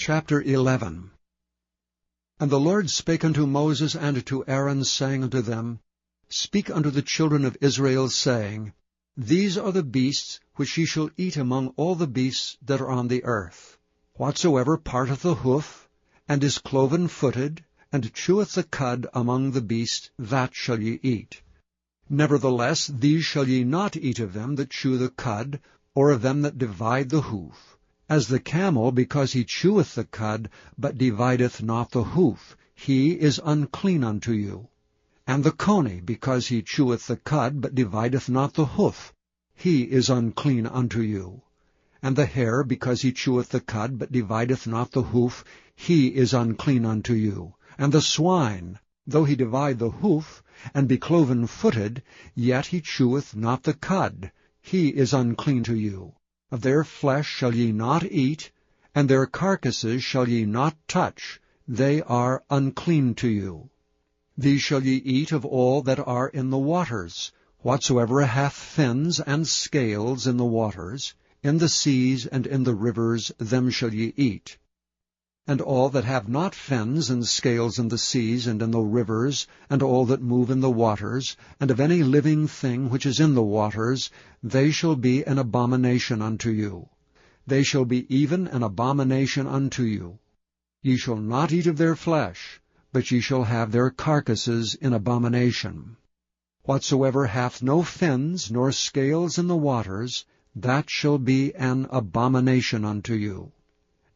Chapter 11. And the Lord spake unto Moses and to Aaron, saying unto them, Speak unto the children of Israel, saying, These are the beasts which ye shall eat among all the beasts that are on the earth. Whatsoever parteth the hoof, and is cloven-footed, and cheweth the cud among the beasts, that shall ye eat. Nevertheless these shall ye not eat of them that chew the cud, or of them that divide the hoof. As the camel, because he cheweth the cud, but divideth not the hoof, he is unclean unto you. And the coney, because he cheweth the cud, but divideth not the hoof, he is unclean unto you. And the hare, because he cheweth the cud, but divideth not the hoof, he is unclean unto you. And the swine, though he divide the hoof, and be cloven-footed, yet he cheweth not the cud, he is unclean to you. Of their flesh shall ye not eat, and their carcasses shall ye not touch, they are unclean to you. These shall ye eat of all that are in the waters, whatsoever hath fins and scales in the waters, in the seas and in the rivers, them shall ye eat. And all that have not fins and scales in the seas and in the rivers, and all that move in the waters, and of any living thing which is in the waters, they shall be an abomination unto you. They shall be even an abomination unto you. Ye shall not eat of their flesh, but ye shall have their carcasses in abomination. Whatsoever hath no fins nor scales in the waters, that shall be an abomination unto you.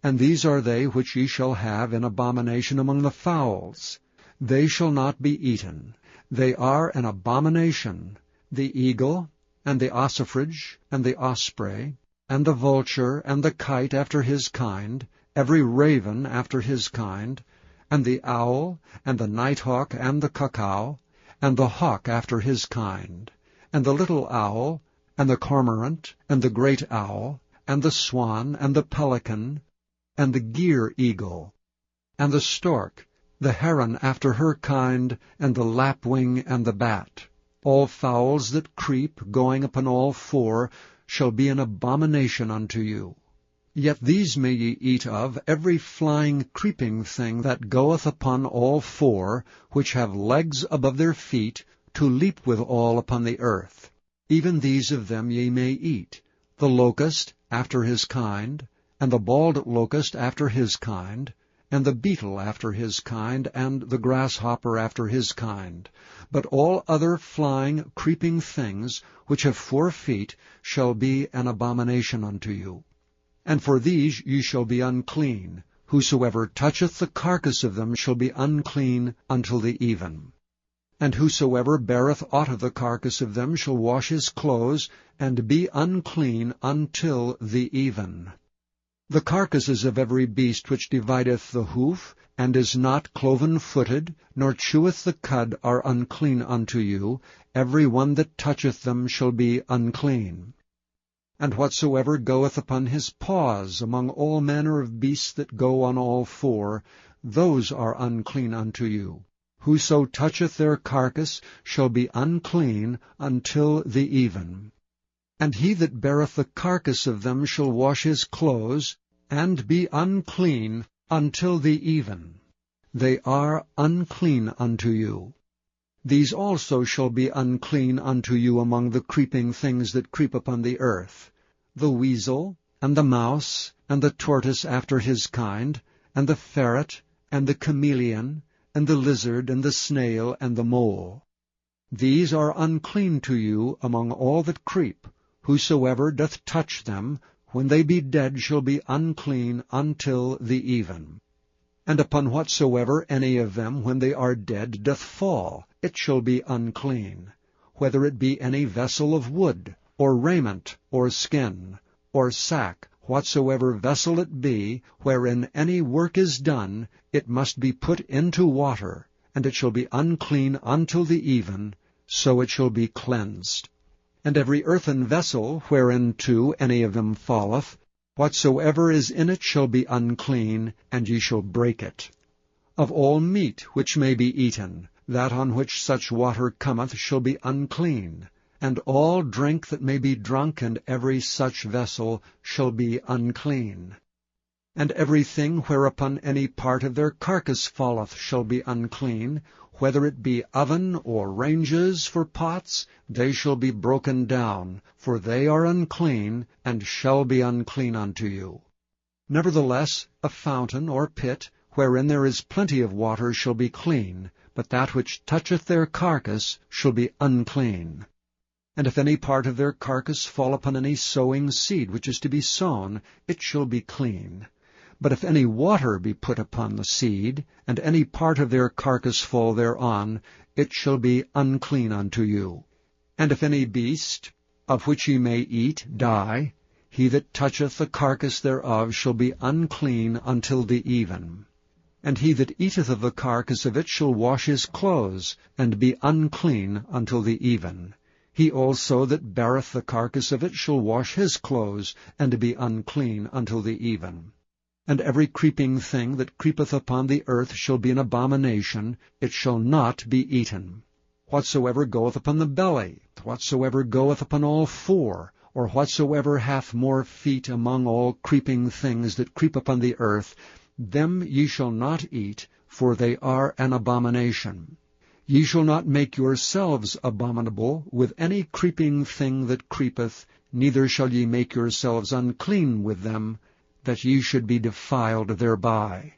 And these are they which ye shall have in abomination among the fowls. They shall not be eaten. They are an abomination, the eagle, and the ossifrage, and the osprey, and the vulture, and the kite after his kind, every raven after his kind, and the owl, and the nighthawk, and the cuckow, and the hawk after his kind, and the little owl, and the cormorant, and the great owl, and the swan, and the pelican, and the gyre-eagle, and the stork, the heron after her kind, and the lapwing, and the bat. All fowls that creep, going upon all four, shall be an abomination unto you. Yet these may ye eat of, every flying creeping thing that goeth upon all four, which have legs above their feet, to leap withal upon the earth. Even these of them ye may eat, the locust after his kind, and the bald locust after his kind, and the beetle after his kind, and the grasshopper after his kind. But all other flying, creeping things, which have 4 feet, shall be an abomination unto you. And for these ye shall be unclean. Whosoever toucheth the carcass of them shall be unclean until the even. And whosoever beareth aught of the carcass of them shall wash his clothes, and be unclean until the even. The carcasses of every beast which divideth the hoof, and is not cloven-footed, nor cheweth the cud, are unclean unto you. Every one that toucheth them shall be unclean. And whatsoever goeth upon his paws among all manner of beasts that go on all four, those are unclean unto you. Whoso toucheth their carcass shall be unclean until the even. And he that beareth the carcass of them shall wash his clothes, and be unclean until the even. They are unclean unto you. These also shall be unclean unto you among the creeping things that creep upon the earth, the weasel, and the mouse, and the tortoise after his kind, and the ferret, and the chameleon, and the lizard, and the snail, and the mole. These are unclean to you among all that creep. Whosoever doth touch them, when they be dead, shall be unclean until the even. And upon whatsoever any of them, when they are dead, doth fall, it shall be unclean, whether it be any vessel of wood, or raiment, or skin, or sack, whatsoever vessel it be, wherein any work is done, it must be put into water, and it shall be unclean until the even, so it shall be cleansed. And every earthen vessel, whereinto any of them falleth, whatsoever is in it shall be unclean, and ye shall break it. Of all meat which may be eaten, that on which such water cometh shall be unclean, and all drink that may be drunk in every such vessel shall be unclean. And everything whereupon any part of their carcass falleth shall be unclean, whether it be oven or ranges for pots, they shall be broken down, for they are unclean, and shall be unclean unto you. Nevertheless, a fountain or pit, wherein there is plenty of water, shall be clean, but that which toucheth their carcass shall be unclean. And if any part of their carcass fall upon any sowing seed which is to be sown, it shall be clean. But if any water be put upon the seed, and any part of their carcass fall thereon, it shall be unclean unto you. And if any beast, of which ye may eat, die, he that toucheth the carcass thereof shall be unclean until the even. And he that eateth of the carcass of it shall wash his clothes, and be unclean until the even. He also that beareth the carcass of it shall wash his clothes, and be unclean until the even. And every creeping thing that creepeth upon the earth shall be an abomination, it shall not be eaten. Whatsoever goeth upon the belly, whatsoever goeth upon all four, or whatsoever hath more feet among all creeping things that creep upon the earth, them ye shall not eat, for they are an abomination. Ye shall not make yourselves abominable with any creeping thing that creepeth, neither shall ye make yourselves unclean with them, that ye should be defiled thereby.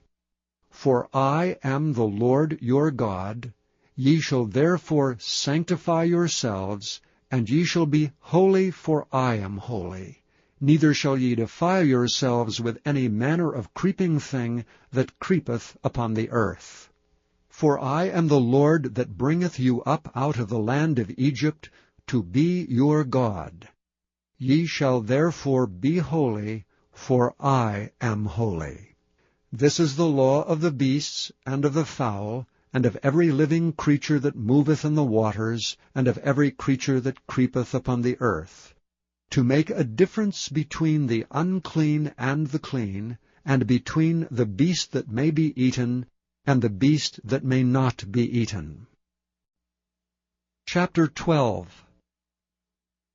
For I am the Lord your God. Ye shall therefore sanctify yourselves, and ye shall be holy, for I am holy. Neither shall ye defile yourselves with any manner of creeping thing that creepeth upon the earth. For I am the Lord that bringeth you up out of the land of Egypt, to be your God. Ye shall therefore be holy, for I am holy. This is the law of the beasts, and of the fowl, and of every living creature that moveth in the waters, and of every creature that creepeth upon the earth, to make a difference between the unclean and the clean, and between the beast that may be eaten, and the beast that may not be eaten. Chapter 12.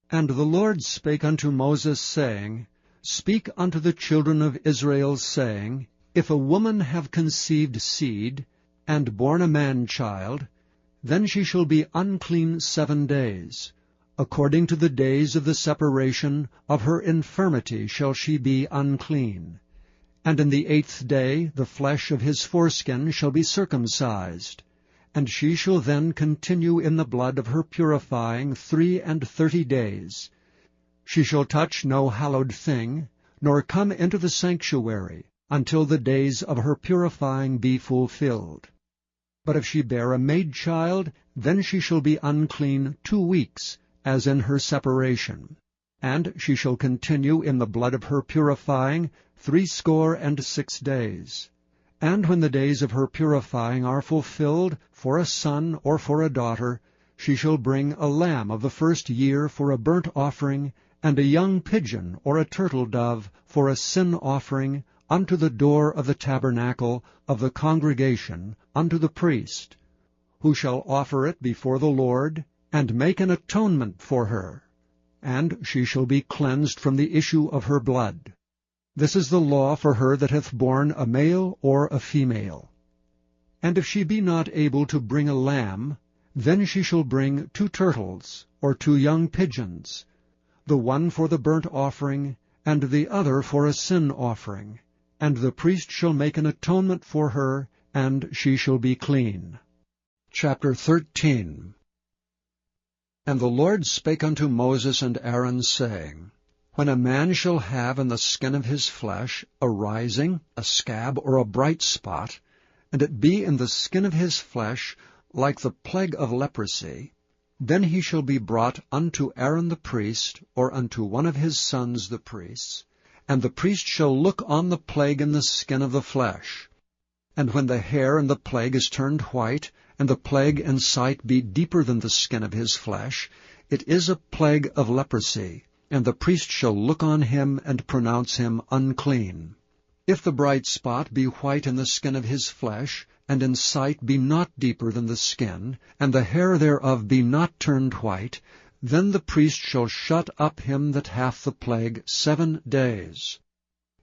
And the Lord spake unto Moses, saying, Speak unto the children of Israel, saying, If a woman have conceived seed, and born a man-child, then she shall be unclean 7 days. According to the days of the separation of her infirmity shall she be unclean. And in the 8th day the flesh of his foreskin shall be circumcised. And she shall then continue in the blood of her purifying 33 days. She shall touch no hallowed thing, nor come into the sanctuary, until the days of her purifying be fulfilled. But if she bear a maid-child, then she shall be unclean 2 weeks, as in her separation. And she shall continue in the blood of her purifying 66 days. And when the days of her purifying are fulfilled, for a son or for a daughter, she shall bring a lamb of the 1st year for a burnt offering, and a young pigeon or a turtle-dove for a sin offering, unto the door of the tabernacle of the congregation, unto the priest, who shall offer it before the Lord, and make an atonement for her. And she shall be cleansed from the issue of her blood. This is the law for her that hath borne a male or a female. And if she be not able to bring a lamb, then she shall bring 2 turtles, or 2 young pigeons, the one for the burnt offering, and the other for a sin offering. And the priest shall make an atonement for her, and she shall be clean. Chapter 13. And the Lord spake unto Moses and Aaron, saying, When a man shall have in the skin of his flesh a rising, a scab, or a bright spot, and it be in the skin of his flesh like the plague of leprosy, then he shall be brought unto Aaron the priest, or unto one of his sons the priests, and the priest shall look on the plague in the skin of the flesh. And when the hair in the plague is turned white, and the plague in sight be deeper than the skin of his flesh, it is a plague of leprosy, and the priest shall look on him and pronounce him unclean. If the bright spot be white in the skin of his flesh, and in sight be not deeper than the skin, and the hair thereof be not turned white, then the priest shall shut up him that hath the plague 7 days.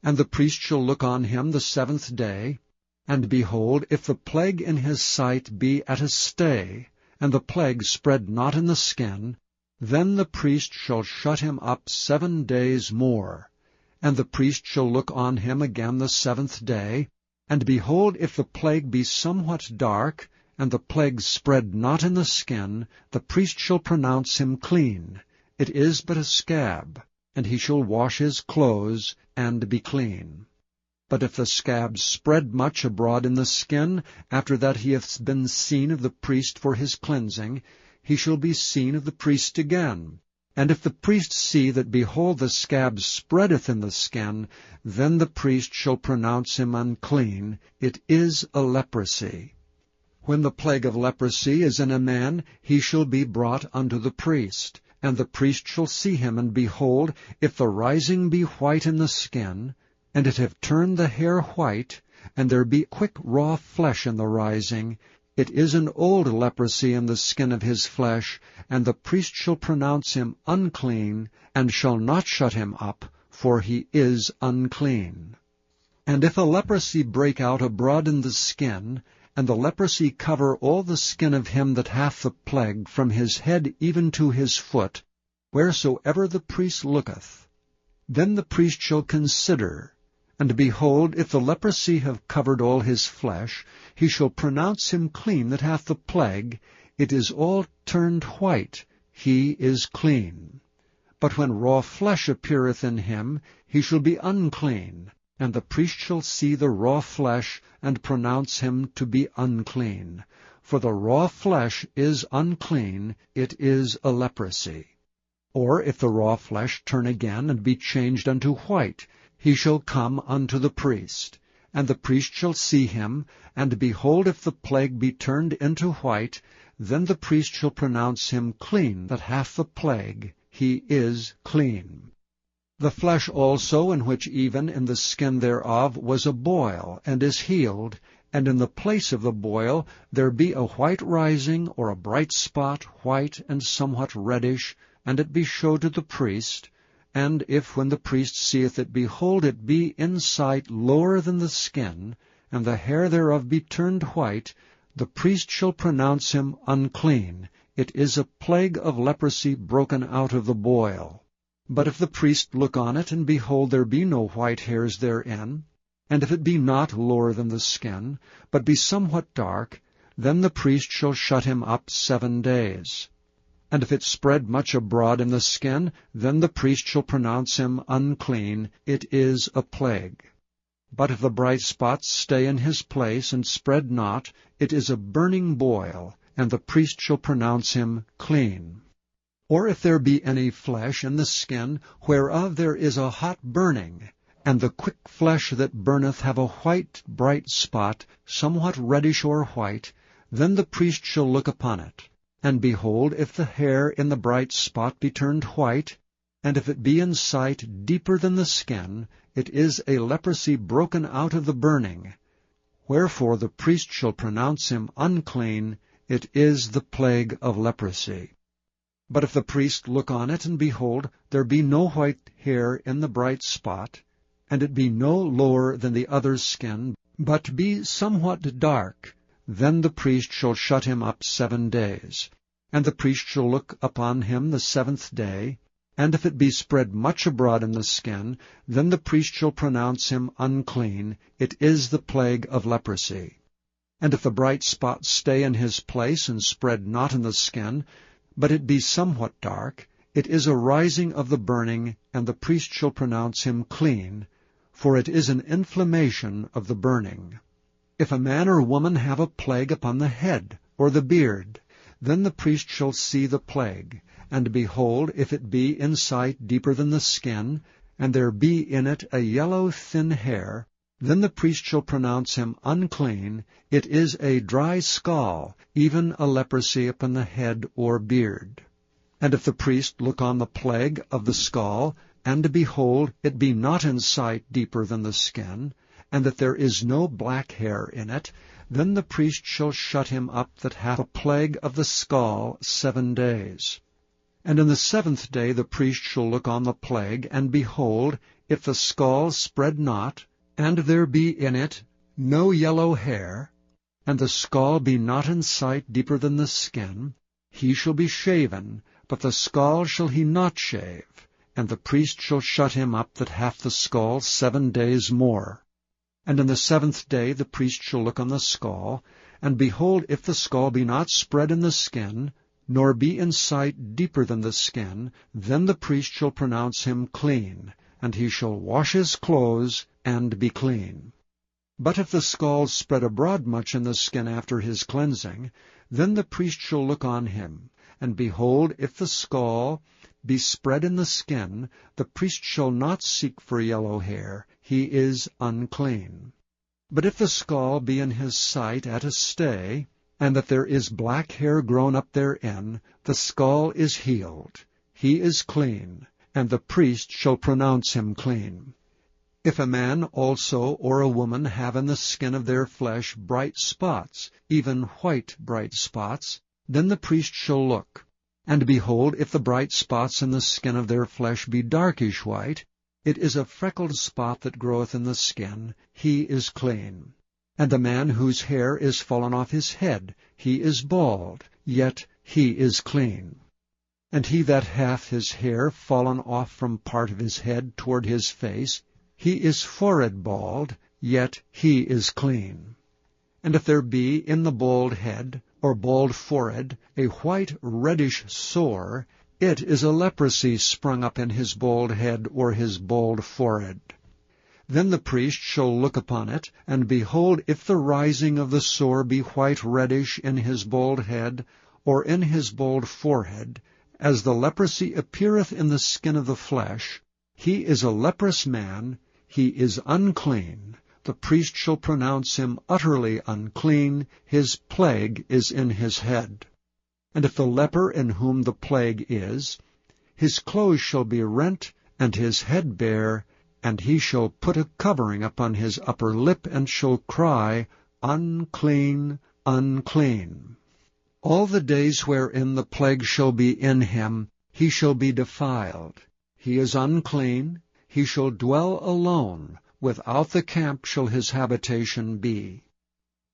And the priest shall look on him the 7th day, and behold, if the plague in his sight be at a stay, and the plague spread not in the skin, then the priest shall shut him up 7 days more. And the priest shall look on him again the 7th day, and behold, if the plague be somewhat dark, and the plague spread not in the skin, the priest shall pronounce him clean. It is but a scab, and he shall wash his clothes, and be clean. But if the scab spread much abroad in the skin, after that he hath been seen of the priest for his cleansing, he shall be seen of the priest again. And if the priest see that, behold, the scab spreadeth in the skin, then the priest shall pronounce him unclean. It is a leprosy. When the plague of leprosy is in a man, he shall be brought unto the priest. And the priest shall see him, and behold, if the rising be white in the skin, and it have turned the hair white, and there be quick raw flesh in the rising, it is an old leprosy in the skin of his flesh, and the priest shall pronounce him unclean, and shall not shut him up, for he is unclean. And if a leprosy break out abroad in the skin, and the leprosy cover all the skin of him that hath the plague, from his head even to his foot, wheresoever the priest looketh, then the priest shall consider, and behold, if the leprosy have covered all his flesh, he shall pronounce him clean that hath the plague. It is all turned white, he is clean. But when raw flesh appeareth in him, he shall be unclean, and the priest shall see the raw flesh, and pronounce him to be unclean. For the raw flesh is unclean, it is a leprosy. Or if the raw flesh turn again, and be changed unto white, he shall come unto the priest. And the priest shall see him, and behold, if the plague be turned into white, then the priest shall pronounce him clean that hath the plague. He is clean. The flesh also, in which even in the skin thereof was a boil, and is healed, and in the place of the boil there be a white rising, or a bright spot, white and somewhat reddish, and it be showed to the priest, and if when the priest seeth it, behold, it be in sight lower than the skin, and the hair thereof be turned white, the priest shall pronounce him unclean. It is a plague of leprosy broken out of the boil. But if the priest look on it, and behold, there be no white hairs therein, and if it be not lower than the skin, but be somewhat dark, then the priest shall shut him up 7 days. And if it spread much abroad in the skin, then the priest shall pronounce him unclean. It is a plague. But if the bright spots stay in his place, and spread not, it is a burning boil, and the priest shall pronounce him clean. Or if there be any flesh in the skin, whereof there is a hot burning, and the quick flesh that burneth have a white bright spot, somewhat reddish or white, then the priest shall look upon it. And behold, if the hair in the bright spot be turned white, and if it be in sight deeper than the skin, it is a leprosy broken out of the burning. Wherefore the priest shall pronounce him unclean. It is the plague of leprosy. But if the priest look on it, and behold, there be no white hair in the bright spot, and it be no lower than the other skin, but be somewhat dark, then the priest shall shut him up 7 days. And the priest shall look upon him the 7th day, and if it be spread much abroad in the skin, then the priest shall pronounce him unclean. It is the plague of leprosy. And if the bright spot stay in his place, and spread not in the skin, but it be somewhat dark, it is a rising of the burning, and the priest shall pronounce him clean, for it is an inflammation of the burning. If a man or woman have a plague upon the head or the beard, then the priest shall see the plague, and behold, if it be in sight deeper than the skin, and there be in it a yellow thin hair, then the priest shall pronounce him unclean. It is a dry scall, even a leprosy upon the head or beard. And if the priest look on the plague of the scall, and behold, it be not in sight deeper than the skin, and that there is no black hair in it, then the priest shall shut him up that hath a plague of the scall 7 days. And in the 7th day the priest shall look on the plague, and behold, if the scall spread not, and there be in it no yellow hair, and the scall be not in sight deeper than the skin, he shall be shaven, but the scall shall he not shave, and the priest shall shut him up that hath the scall 7 days more. And in the 7th day the priest shall look on the scall, and behold, if the scall be not spread in the skin, nor be in sight deeper than the skin, then the priest shall pronounce him clean, and he shall wash his clothes, and be clean. But if the scall spread abroad much in the skin after his cleansing, then the priest shall look on him, and behold, if the scall be spread in the skin, the priest shall not seek for yellow hair, he is unclean. But if the scall be in his sight at a stay, and that there is black hair grown up therein, the scall is healed, he is clean, and the priest shall pronounce him clean. If a man also or a woman have in the skin of their flesh bright spots, even white bright spots, then the priest shall look. And behold, if the bright spots in the skin of their flesh be darkish white, it is a freckled spot that groweth in the skin, he is clean. And the man whose hair is fallen off his head, he is bald, yet he is clean. And he that hath his hair fallen off from part of his head toward his face, he is forehead bald, yet he is clean. And if there be in the bald head, or bald forehead, a white reddish sore, it is a leprosy sprung up in his bald head or his bald forehead. Then the priest shall look upon it, and behold, if the rising of the sore be white reddish in his bald head, or in his bald forehead, as the leprosy appeareth in the skin of the flesh, he is a leprous man, he is unclean. The priest shall pronounce him utterly unclean, his plague is in his head. And if the leper in whom the plague is, his clothes shall be rent, and his head bare, and he shall put a covering upon his upper lip, and shall cry, Unclean, unclean. All the days wherein the plague shall be in him, he shall be defiled. He is unclean, he shall dwell alone, without the camp shall his habitation be.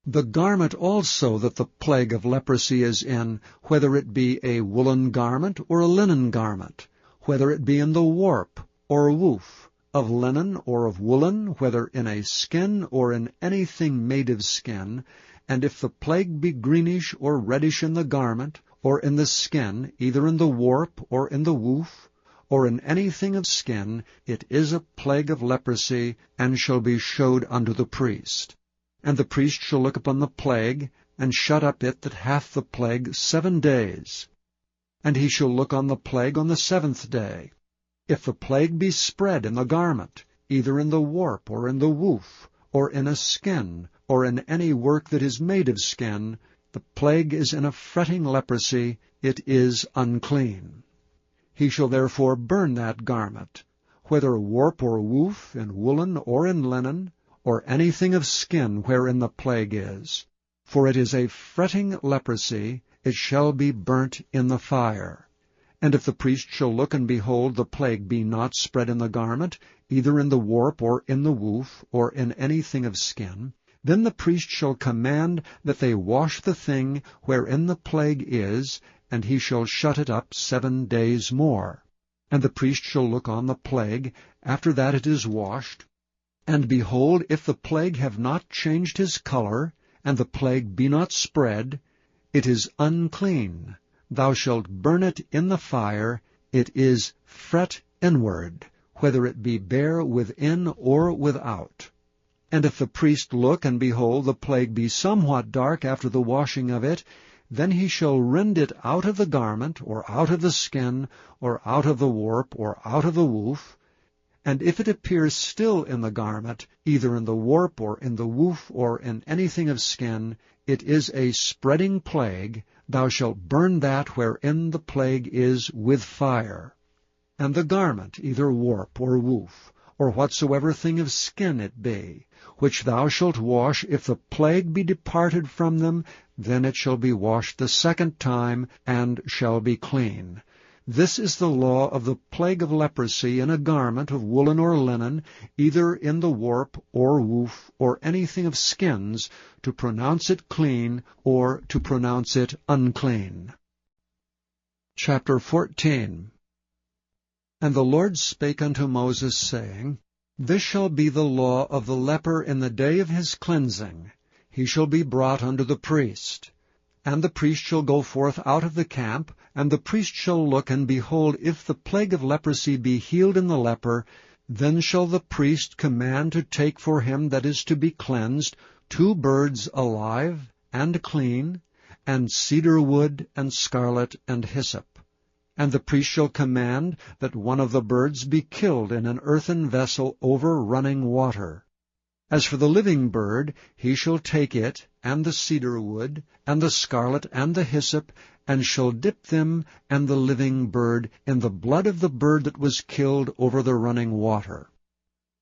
The garment also that the plague of leprosy is in, whether it be a woolen garment or a linen garment, whether it be in the warp or woof, of linen or of woolen, whether in a skin or in anything made of skin, and if the plague be greenish or reddish in the garment, or in the skin, either in the warp or in the woof, or in anything of skin, it is a plague of leprosy, and shall be showed unto the priest. And the priest shall look upon the plague, and shut up it that hath the plague 7 days. And he shall look on the plague on the 7th day. If the plague be spread in the garment, either in the warp or in the woof, or in a skin, or in any work that is made of skin, the plague is in a fretting leprosy, it is unclean. He shall therefore burn that garment, whether warp or woof, in woolen or in linen, or anything of skin wherein the plague is. For it is a fretting leprosy, it shall be burnt in the fire. And if the priest shall look and behold the plague be not spread in the garment, either in the warp or in the woof, or in anything of skin, then the priest shall command that they wash the thing wherein the plague is, and he shall shut it up 7 days more. And the priest shall look on the plague, after that it is washed. And behold, if the plague have not changed his color, and the plague be not spread, it is unclean. Thou shalt burn it in the fire, it is fret inward, whether it be bare within or without. And if the priest look, and behold, the plague be somewhat dark after the washing of it, then he shall rend it out of the garment, or out of the skin, or out of the warp, or out of the woof. And if it appears still in the garment, either in the warp, or in the woof, or in anything of skin, it is a spreading plague. Thou shalt burn that wherein the plague is with fire. And the garment, either warp or woof, or whatsoever thing of skin it be, which thou shalt wash, if the plague be departed from them, then it shall be washed the 2nd time, and shall be clean. This is the law of the plague of leprosy in a garment of woolen or linen, either in the warp or woof or anything of skins, to pronounce it clean or to pronounce it unclean. Chapter 14. And the Lord spake unto Moses, saying, This shall be the law of the leper in the day of his cleansing. He shall be brought unto the priest. And the priest shall go forth out of the camp, and the priest shall look, and behold, if the plague of leprosy be healed in the leper, then shall the priest command to take for him that is to be cleansed 2 birds alive and clean, and cedar wood, and scarlet, and hyssop. And the priest shall command that one of the birds be killed in an earthen vessel over running water. As for the living bird, he shall take it, and the cedar wood, and the scarlet, and the hyssop, and shall dip them and the living bird in the blood of the bird that was killed over the running water.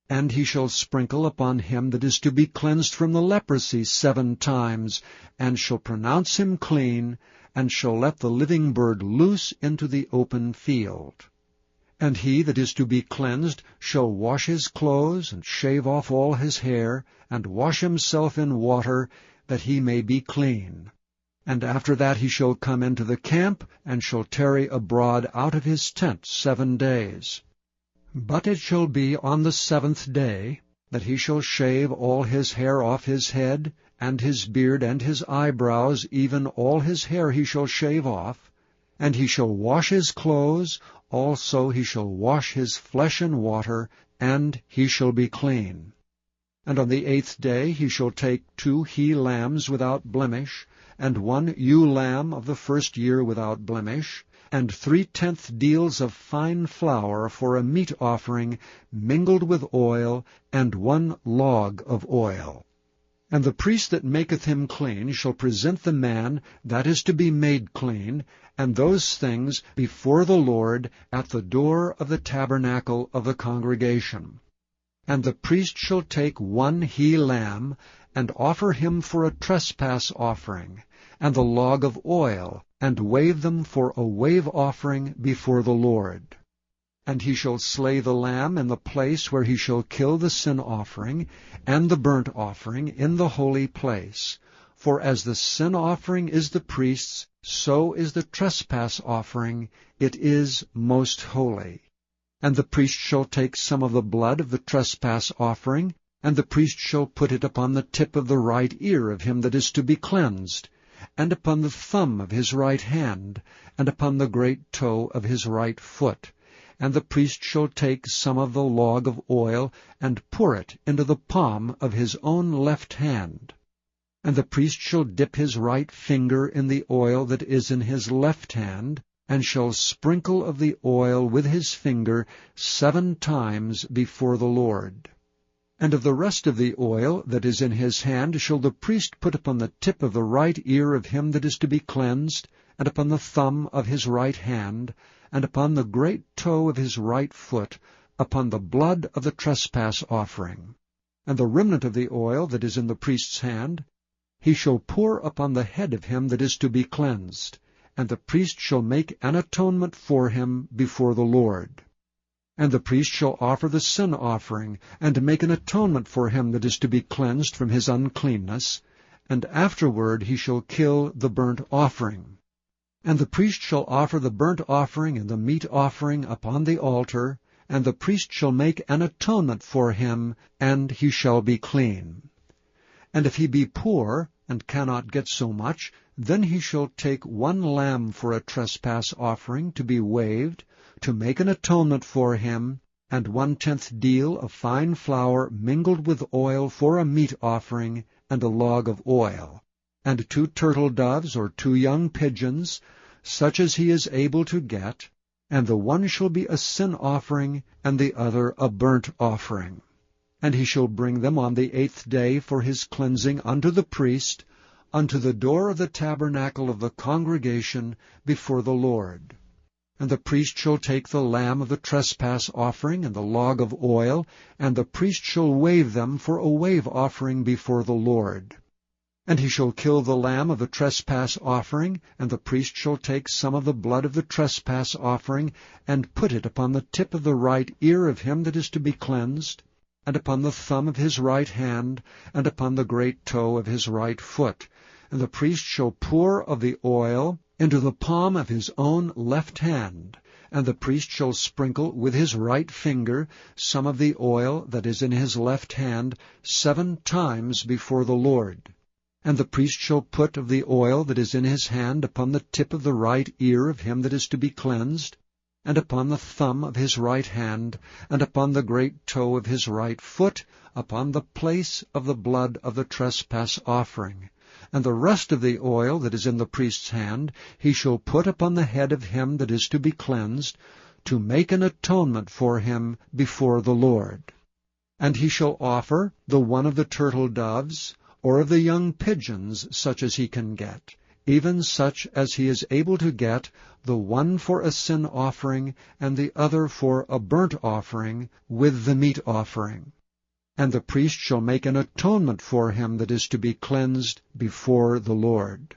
And he shall sprinkle upon him that is to be cleansed from the leprosy 7 times, and shall pronounce him clean, and shall let the living bird loose into the open field. And he that is to be cleansed shall wash his clothes, and shave off all his hair, and wash himself in water, that he may be clean. And after that he shall come into the camp, and shall tarry abroad out of his tent 7 days. But it shall be on the 7th day that he shall shave all his hair off his head, and his beard and his eyebrows, even all his hair he shall shave off. And he shall wash his clothes, also he shall wash his flesh in water, and he shall be clean. And on the 8th day he shall take 2 he-lambs without blemish, and 1 ewe-lamb of the first year without blemish, and 3/10 deals of fine flour for a meat offering mingled with oil, and 1 log of oil. And the priest that maketh him clean shall present the man that is to be made clean, and those things before the Lord at the door of the tabernacle of the congregation. And the priest shall take 1 he-lamb, and offer him for a trespass offering, and the log of oil, and wave them for a wave offering before the Lord. And he shall slay the lamb in the place where he shall kill the sin offering and the burnt offering in the holy place. For as the sin offering is the priest's, so is the trespass offering, it is most holy. And the priest shall take some of the blood of the trespass offering, and the priest shall put it upon the tip of the right ear of him that is to be cleansed, and upon the thumb of his right hand, and upon the great toe of his right foot. And the priest shall take some of the log of oil, and pour it into the palm of his own left hand. And the priest shall dip his right finger in the oil that is in his left hand, and shall sprinkle of the oil with his finger 7 times before the Lord. And of the rest of the oil that is in his hand shall the priest put upon the tip of the right ear of him that is to be cleansed, and upon the thumb of his right hand, and upon the great toe of his right foot, upon the blood of the trespass offering. And the remnant of the oil that is in the priest's hand he shall pour upon the head of him that is to be cleansed, and the priest shall make an atonement for him before the Lord. And the priest shall offer the sin offering, and make an atonement for him that is to be cleansed from his uncleanness, and afterward he shall kill the burnt offering. And the priest shall offer the burnt offering and the meat offering upon the altar, and the priest shall make an atonement for him, and he shall be clean. And if he be poor, and cannot get so much, then he shall take 1 lamb for a trespass offering to be waved, to make an atonement for him, and 1/10 deal of fine flour mingled with oil for a meat offering, and a log of oil, and 2 turtle doves or 2 young pigeons, such as he is able to get, and the one shall be a sin offering, and the other a burnt offering. And he shall bring them on the 8th day for his cleansing unto the priest, unto the door of the tabernacle of the congregation before the Lord. And the priest shall take the lamb of the trespass offering and the log of oil, and the priest shall wave them for a wave offering before the Lord. And he shall kill the lamb of the trespass offering, and the priest shall take some of the blood of the trespass offering, and put it upon the tip of the right ear of him that is to be cleansed, and upon the thumb of his right hand, and upon the great toe of his right foot. And the priest shall pour of the oil into the palm of his own left hand, and the priest shall sprinkle with his right finger some of the oil that is in his left hand 7 times before the Lord. And the priest shall put of the oil that is in his hand upon the tip of the right ear of him that is to be cleansed, and upon the thumb of his right hand, and upon the great toe of his right foot, upon the place of the blood of the trespass offering. And the rest of the oil that is in the priest's hand he shall put upon the head of him that is to be cleansed, to make an atonement for him before the Lord. And he shall offer the one of the turtle doves, or of the young pigeons, such as he can get, even such as he is able to get, the one for a sin offering, and the other for a burnt offering, with the meat offering. And the priest shall make an atonement for him that is to be cleansed before the Lord.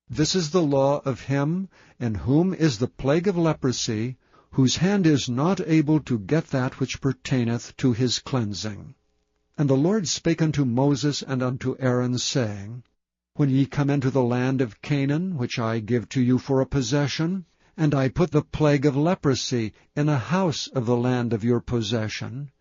This is the law of him in whom is the plague of leprosy, whose hand is not able to get that which pertaineth to his cleansing. And the Lord spake unto Moses and unto Aaron, saying, When ye come into the land of Canaan, which I give to you for a possession, and I put the plague of leprosy in a house of the land of your possession,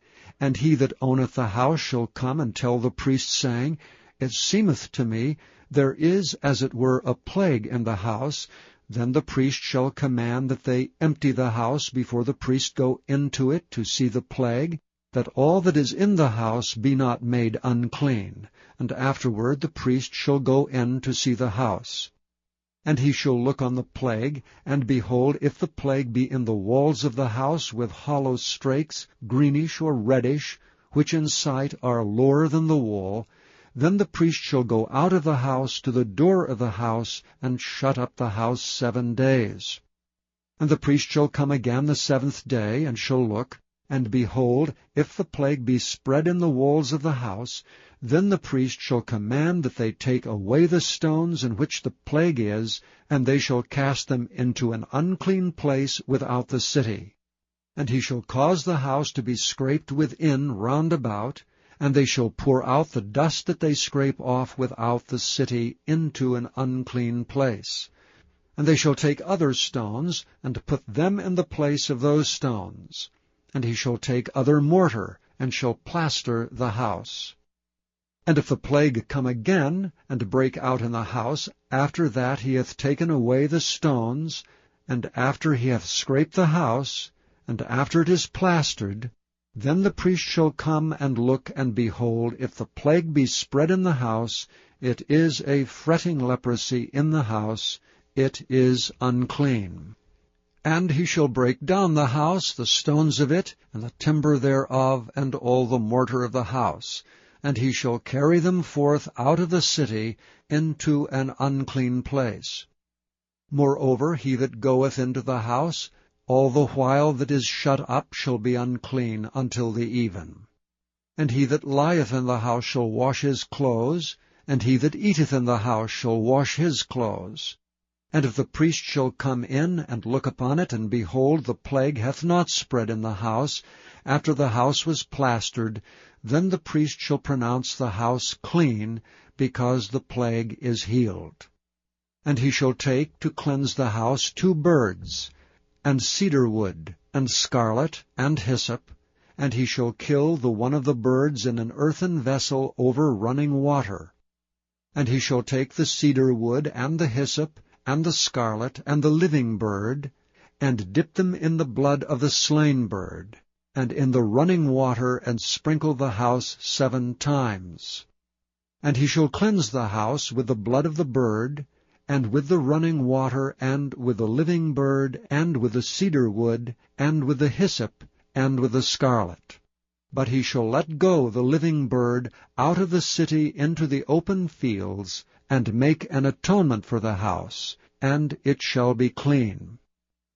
and he that owneth the house shall come and tell the priest, saying, It seemeth to me there is as it were a plague in the house, then the priest shall command that they empty the house before the priest go into it to see the plague, that all that is in the house be not made unclean, and afterward the priest shall go in to see the house. And he shall look on the plague, and behold, if the plague be in the walls of the house with hollow strakes, greenish or reddish, which in sight are lower than the wall, then the priest shall go out of the house to the door of the house, and shut up the house 7 days. And the priest shall come again the 7th day, and shall look, and behold, if the plague be spread in the walls of the house, then the priest shall command that they take away the stones in which the plague is, and they shall cast them into an unclean place without the city. And he shall cause the house to be scraped within round about, and they shall pour out the dust that they scrape off without the city into an unclean place. And they shall take other stones, and put them in the place of those stones. And he shall take other mortar, and shall plaster the house. And if the plague come again, and break out in the house, after that he hath taken away the stones, and after he hath scraped the house, and after it is plastered, then the priest shall come and look, and behold, if the plague be spread in the house, it is a fretting leprosy in the house, it is unclean. And he shall break down the house, the stones of it, and the timber thereof, and all the mortar of the house, and he shall carry them forth out of the city into an unclean place. Moreover, he that goeth into the house, all the while that is shut up, shall be unclean until the even. And he that lieth in the house shall wash his clothes, and he that eateth in the house shall wash his clothes. And if the priest shall come in and look upon it, and behold, the plague hath not spread in the house, after the house was plastered, then the priest shall pronounce the house clean, because the plague is healed. And he shall take to cleanse the house 2 birds, and cedar wood, and scarlet, and hyssop, and he shall kill the one of the birds in an earthen vessel over running water. And he shall take the cedar wood, and the hyssop, and the scarlet, and the living bird, and dip them in the blood of the slain bird, and in the running water, and sprinkle the house 7 times. And he shall cleanse the house with the blood of the bird, and with the running water, and with the living bird, and with the cedar wood, and with the hyssop, and with the scarlet. But he shall let go the living bird out of the city into the open fields, and make an atonement for the house, and it shall be clean.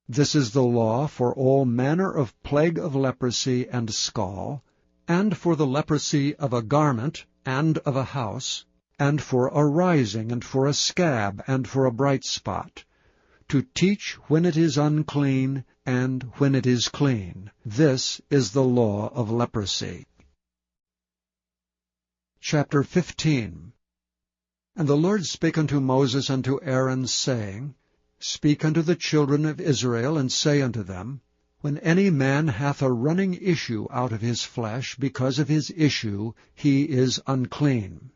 This is the law for all manner of plague of leprosy and scall, and for the leprosy of a garment and of a house, and for a rising, and for a scab, and for a bright spot, to teach when it is unclean, and when it is clean. This is the law of leprosy. Chapter 15. And the Lord spake unto Moses and to Aaron, saying, Speak unto the children of Israel, and say unto them, When any man hath a running issue out of his flesh, because of his issue he is unclean.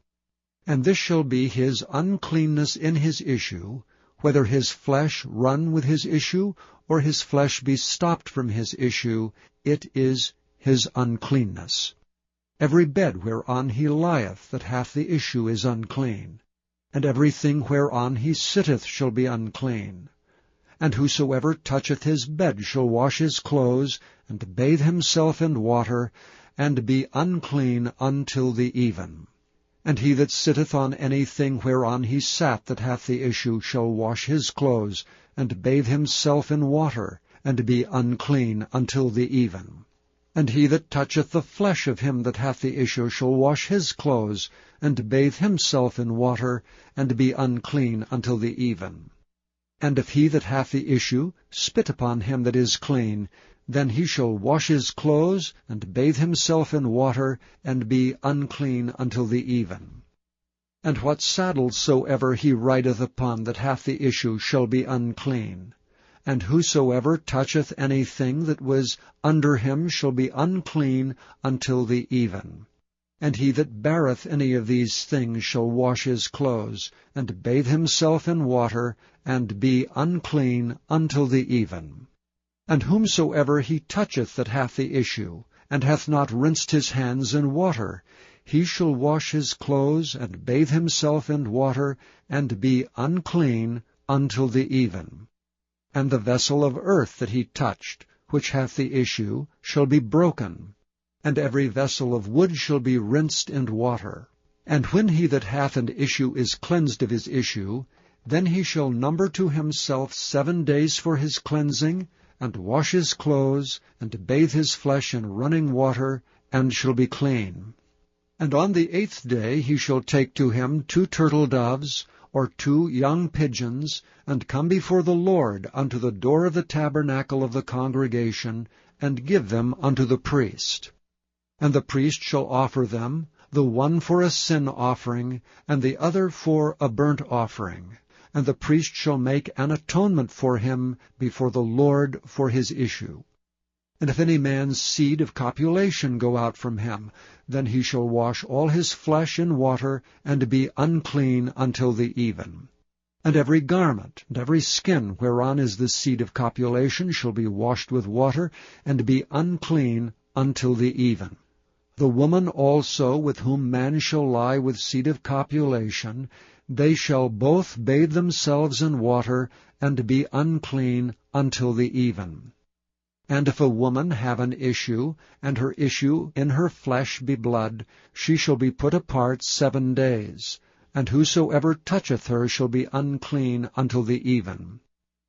And this shall be his uncleanness in his issue, whether his flesh run with his issue, or his flesh be stopped from his issue, it is his uncleanness. Every bed whereon he lieth that hath the issue is unclean, and everything whereon he sitteth shall be unclean. And whosoever toucheth his bed shall wash his clothes, and bathe himself in water, and be unclean until the even. And he that sitteth on anything whereon he sat that hath the issue shall wash his clothes, and bathe himself in water, and be unclean until the even. And he that toucheth the flesh of him that hath the issue shall wash his clothes, and bathe himself in water, and be unclean until the even. And if he that hath the issue spit upon him that is clean, then he shall wash his clothes, and bathe himself in water, and be unclean until the even. And what saddle soever he rideth upon that hath the issue shall be unclean. And whosoever toucheth anything that was under him shall be unclean until the even. And he that beareth any of these things shall wash his clothes, and bathe himself in water, and be unclean until the even. And whomsoever he toucheth that hath the issue, and hath not rinsed his hands in water, he shall wash his clothes, and bathe himself in water, and be unclean until the even. And the vessel of earth that he touched, which hath the issue, shall be broken, and every vessel of wood shall be rinsed in water. And when he that hath an issue is cleansed of his issue, then he shall number to himself 7 days for his cleansing, and wash his clothes, and bathe his flesh in running water, and shall be clean. And on the 8th day he shall take to him 2 turtle doves, or 2 young pigeons, and come before the Lord unto the door of the tabernacle of the congregation, and give them unto the priest. And the priest shall offer them, the one for a sin offering, and the other for a burnt offering. And the priest shall make an atonement for him before the Lord for his issue. And if any man's seed of copulation go out from him, then he shall wash all his flesh in water, and be unclean until the even. And every garment, and every skin whereon is the seed of copulation shall be washed with water, and be unclean until the even. The woman also with whom man shall lie with seed of copulation, they shall both bathe themselves in water, and be unclean until the even. And if a woman have an issue, and her issue in her flesh be blood, she shall be put apart 7 days. And whosoever toucheth her shall be unclean until the even.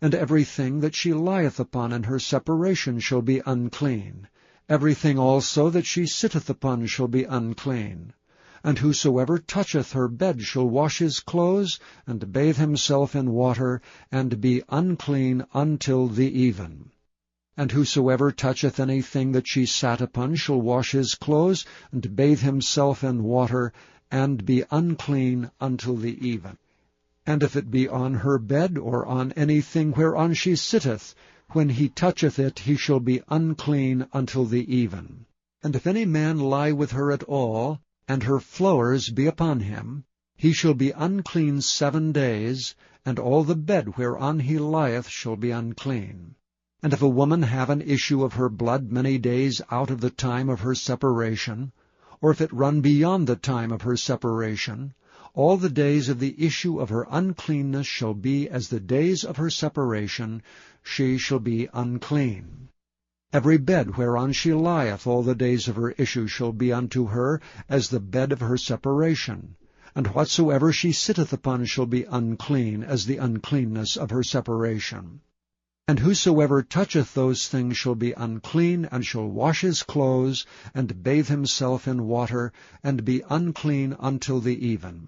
And everything that she lieth upon in her separation shall be unclean. Everything also that she sitteth upon shall be unclean. And whosoever toucheth her bed shall wash his clothes, and bathe himself in water, and be unclean until the even. And whosoever toucheth anything that she sat upon shall wash his clothes, and bathe himself in water, and be unclean until the even. And if it be on her bed, or on anything whereon she sitteth, when he toucheth it he shall be unclean until the even. And if any man lie with her at all, and her flowers be upon him, he shall be unclean 7 days, and all the bed whereon he lieth shall be unclean. And if a woman have an issue of her blood many days out of the time of her separation, or if it run beyond the time of her separation, all the days of the issue of her uncleanness shall be as the days of her separation, she shall be unclean. Every bed whereon she lieth all the days of her issue shall be unto her as the bed of her separation, and whatsoever she sitteth upon shall be unclean as the uncleanness of her separation. And whosoever toucheth those things shall be unclean, and shall wash his clothes, and bathe himself in water, and be unclean until the even.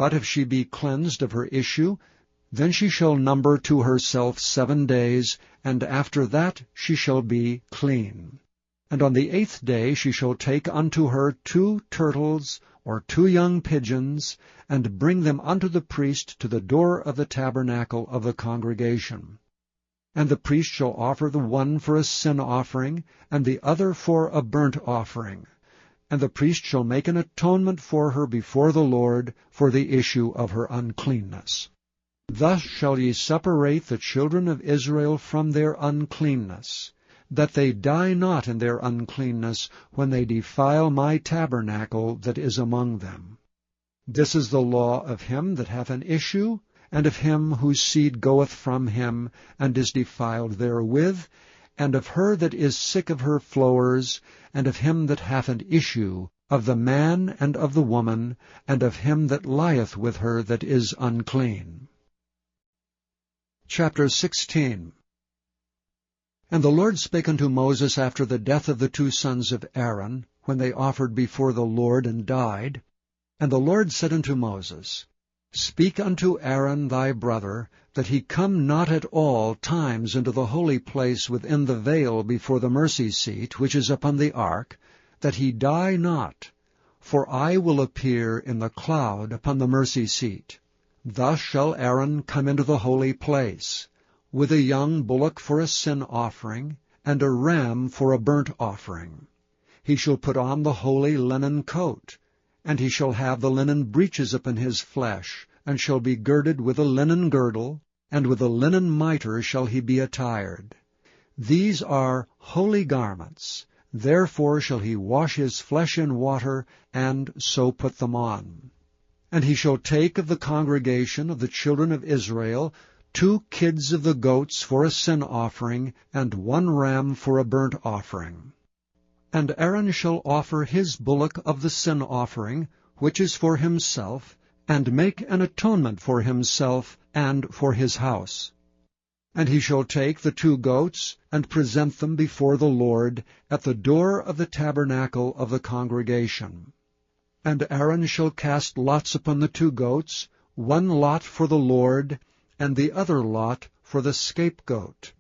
But if she be cleansed of her issue, then she shall number to herself 7 days, and after that she shall be clean. And on the 8th day she shall take unto her 2 turtles, or 2 young pigeons, and bring them unto the priest to the door of the tabernacle of the congregation. And the priest shall offer the one for a sin offering, and the other for a burnt offering. And the priest shall make an atonement for her before the Lord for the issue of her uncleanness. Thus shall ye separate the children of Israel from their uncleanness, that they die not in their uncleanness when they defile my tabernacle that is among them. This is the law of him that hath an issue, and of him whose seed goeth from him, and is defiled therewith, and of her that is sick of her flowers, and of him that hath an issue, of the man and of the woman, and of him that lieth with her that is unclean. Chapter 16. And the Lord spake unto Moses after the death of the 2 sons of Aaron, when they offered before the Lord and died. And the Lord said unto Moses, Speak unto Aaron thy brother, that he come not at all times into the holy place within the veil before the mercy seat, which is upon the ark, that he die not. For I will appear in the cloud upon the mercy seat. Thus shall Aaron come into the holy place, with a young bullock for a sin offering, and a ram for a burnt offering. He shall put on the holy linen coat, and he shall have the linen breeches upon his flesh, and shall be girded with a linen girdle, and with a linen mitre shall he be attired. These are holy garments, therefore shall he wash his flesh in water, and so put them on. And he shall take of the congregation of the children of Israel 2 kids of the goats for a sin offering, and 1 ram for a burnt offering. And Aaron shall offer his bullock of the sin offering, which is for himself, and make an atonement for himself and for his house. And he shall take the 2 goats, and present them before the Lord at the door of the tabernacle of the congregation. And Aaron shall cast lots upon the 2 goats, 1 lot for the Lord, and the other lot for the scapegoat.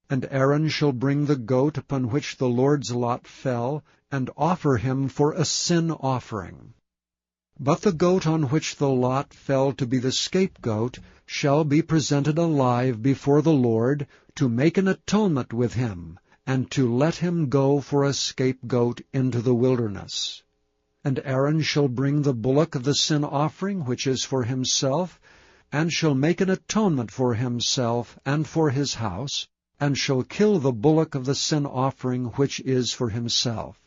And Aaron shall bring the goat upon which the Lord's lot fell, and offer him for a sin offering. But the goat on which the lot fell to be the scapegoat shall be presented alive before the Lord, to make an atonement with him, and to let him go for a scapegoat into the wilderness. And Aaron shall bring the bullock of the sin offering, which is for himself, and shall make an atonement for himself and for his house, and shall kill the bullock of the sin offering which is for himself.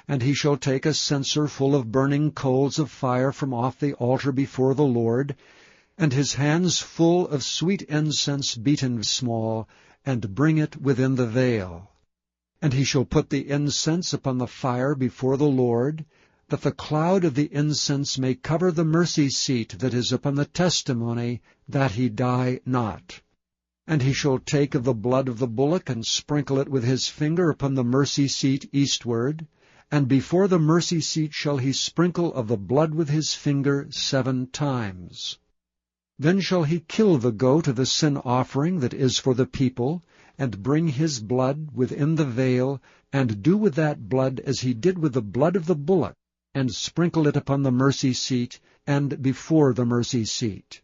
And he shall take a censer full of burning coals of fire from off the altar before the Lord, and his hands full of sweet incense beaten small, and bring it within the veil. And he shall put the incense upon the fire before the Lord, that the cloud of the incense may cover the mercy seat that is upon the testimony, that he die not. And he shall take of the blood of the bullock, and sprinkle it with his finger upon the mercy seat eastward, and before the mercy seat shall he sprinkle of the blood with his finger 7 times. Then shall he kill the goat of the sin offering that is for the people, and bring his blood within the veil, and do with that blood as he did with the blood of the bullock, and sprinkle it upon the mercy seat, and before the mercy seat.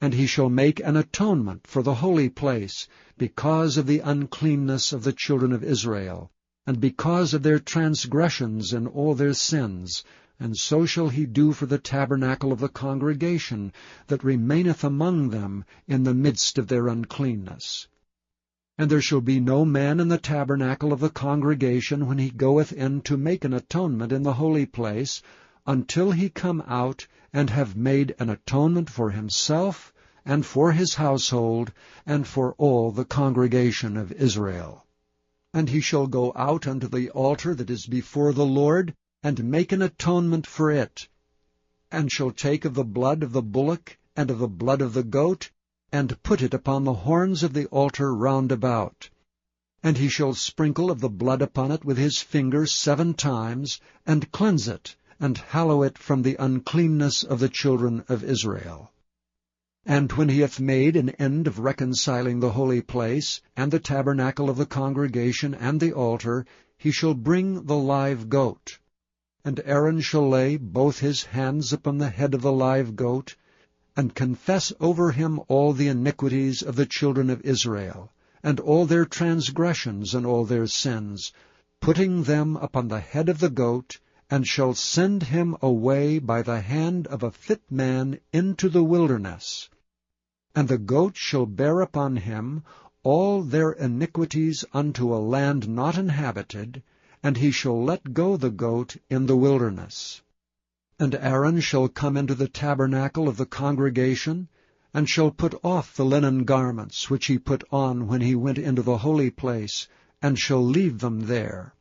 And he shall make an atonement for the holy place, because of the uncleanness of the children of Israel, and because of their transgressions and all their sins, and so shall he do for the tabernacle of the congregation that remaineth among them in the midst of their uncleanness. And there shall be no man in the tabernacle of the congregation when he goeth in to make an atonement in the holy place, until he come out and have made an atonement for himself, and for his household, and for all the congregation of Israel. And he shall go out unto the altar that is before the Lord, and make an atonement for it, and shall take of the blood of the bullock, and of the blood of the goat, and put it upon the horns of the altar round about. And he shall sprinkle of the blood upon it with his finger 7 times, and cleanse it, and hallow it from the uncleanness of the children of Israel. And when he hath made an end of reconciling the holy place, and the tabernacle of the congregation, and the altar, he shall bring the live goat. And Aaron shall lay both his hands upon the head of the live goat, and confess over him all the iniquities of the children of Israel, and all their transgressions and all their sins, putting them upon the head of the goat, and shall send him away by the hand of a fit man into the wilderness. And the goat shall bear upon him all their iniquities unto a land not inhabited, and he shall let go the goat in the wilderness. And Aaron shall come into the tabernacle of the congregation, and shall put off the linen garments which he put on when he went into the holy place, and shall leave them there.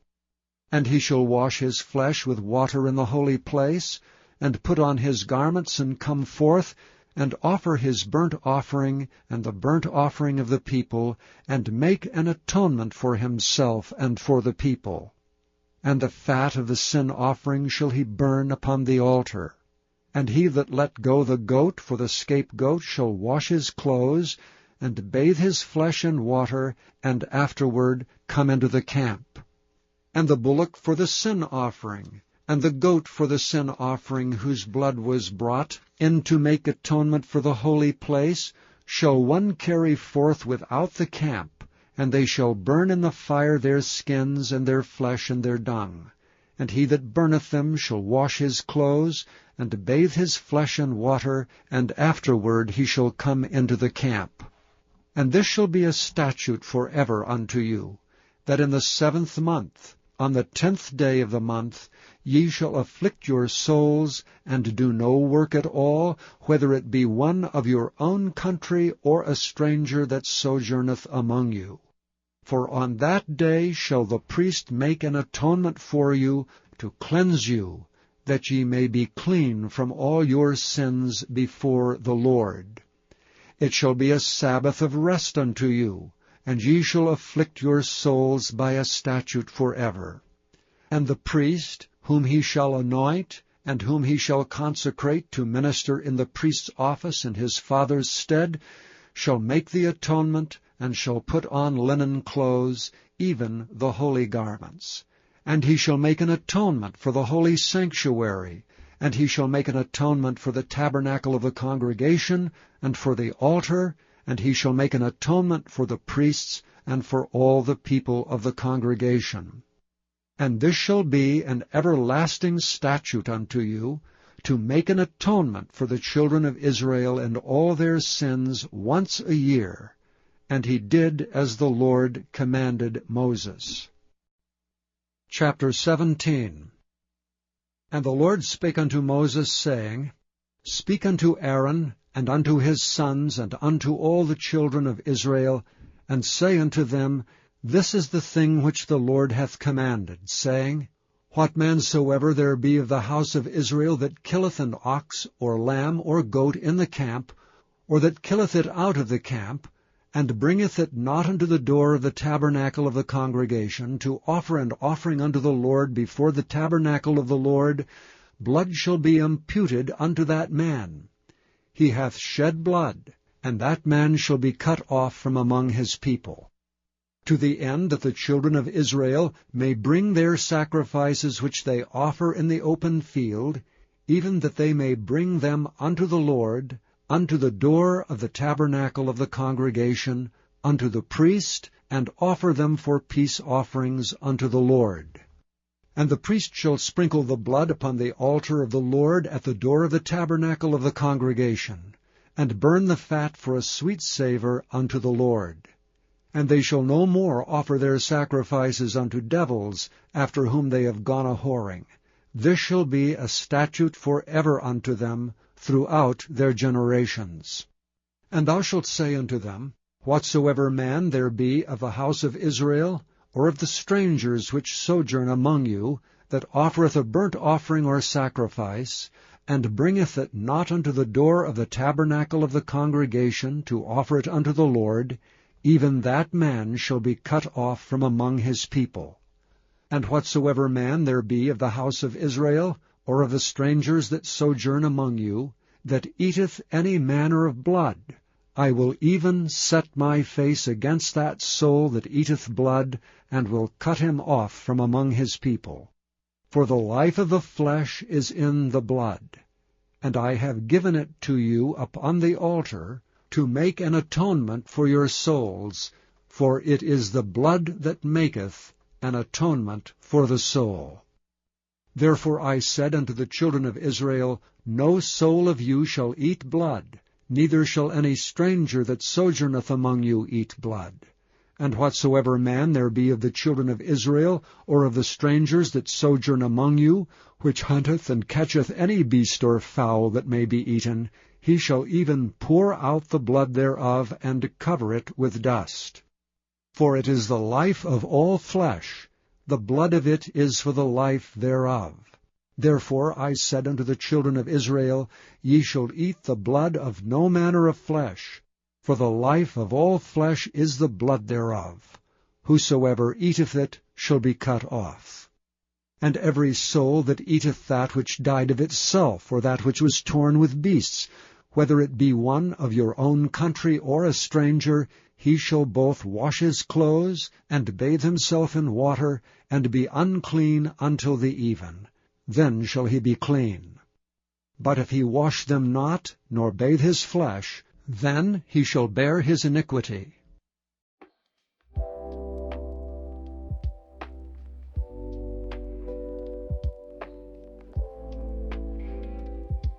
And he shall wash his flesh with water in the holy place, and put on his garments, and come forth, and offer his burnt offering and the burnt offering of the people, and make an atonement for himself and for the people. And the fat of the sin offering shall he burn upon the altar. And he that let go the goat for the scapegoat shall wash his clothes, and bathe his flesh in water, and afterward come into the camp. And the bullock for the sin offering, and the goat for the sin offering whose blood was brought in to make atonement for the holy place, shall one carry forth without the camp, and they shall burn in the fire their skins and their flesh and their dung. And he that burneth them shall wash his clothes, and bathe his flesh in water, and afterward he shall come into the camp. And this shall be a statute forever unto you, that in the 7th month, on the 10th day of the month, ye shall afflict your souls, and do no work at all, whether it be one of your own country, or a stranger that sojourneth among you. For on that day shall the priest make an atonement for you, to cleanse you, that ye may be clean from all your sins before the Lord. It shall be a Sabbath of rest unto you, and ye shall afflict your souls by a statute forever. And the priest, whom he shall anoint, and whom he shall consecrate to minister in the priest's office in his father's stead, shall make the atonement, and shall put on linen clothes, even the holy garments. And he shall make an atonement for the holy sanctuary, and he shall make an atonement for the tabernacle of the congregation, and for the altar, and he shall make an atonement for the priests, and for all the people of the congregation. And this shall be an everlasting statute unto you, to make an atonement for the children of Israel and all their sins once a year. And he did as the Lord commanded Moses. Chapter 17. And the Lord spake unto Moses, saying, Speak unto Aaron, and unto his sons, and unto all the children of Israel, and say unto them, This is the thing which the Lord hath commanded, saying, What man soever there be of the house of Israel that killeth an ox, or lamb, or goat in the camp, or that killeth it out of the camp, and bringeth it not unto the door of the tabernacle of the congregation, to offer an offering unto the Lord before the tabernacle of the Lord, blood shall be imputed unto that man. He hath shed blood, and that man shall be cut off from among his people. To the end that the children of Israel may bring their sacrifices which they offer in the open field, even that they may bring them unto the Lord, unto the door of the tabernacle of the congregation, unto the priest, and offer them for peace offerings unto the Lord. And the priest shall sprinkle the blood upon the altar of the Lord at the door of the tabernacle of the congregation, and burn the fat for a sweet savour unto the Lord. And they shall no more offer their sacrifices unto devils, after whom they have gone a-whoring. This shall be a statute for ever unto them, throughout their generations. And thou shalt say unto them, Whatsoever man there be of the house of Israel, or of the strangers which sojourn among you, that offereth a burnt offering or sacrifice, and bringeth it not unto the door of the tabernacle of the congregation to offer it unto the Lord, even that man shall be cut off from among his people. And whatsoever man there be of the house of Israel, or of the strangers that sojourn among you, that eateth any manner of blood, I will even set my face against that soul that eateth blood, and will cut him off from among his people. For the life of the flesh is in the blood, and I have given it to you upon the altar, to make an atonement for your souls, for it is the blood that maketh an atonement for the soul. Therefore I said unto the children of Israel, No soul of you shall eat blood, neither shall any stranger that sojourneth among you eat blood. And whatsoever man there be of the children of Israel, or of the strangers that sojourn among you, which hunteth and catcheth any beast or fowl that may be eaten, he shall even pour out the blood thereof, and cover it with dust. For it is the life of all flesh, the blood of it is for the life thereof. Therefore I said unto the children of Israel, Ye shall eat the blood of no manner of flesh, for the life of all flesh is the blood thereof. Whosoever eateth it shall be cut off. And every soul that eateth that which died of itself, or that which was torn with beasts, whether it be one of your own country or a stranger, he shall both wash his clothes, and bathe himself in water, and be unclean until the even. Then shall he be clean. But if he wash them not, nor bathe his flesh, then he shall bear his iniquity.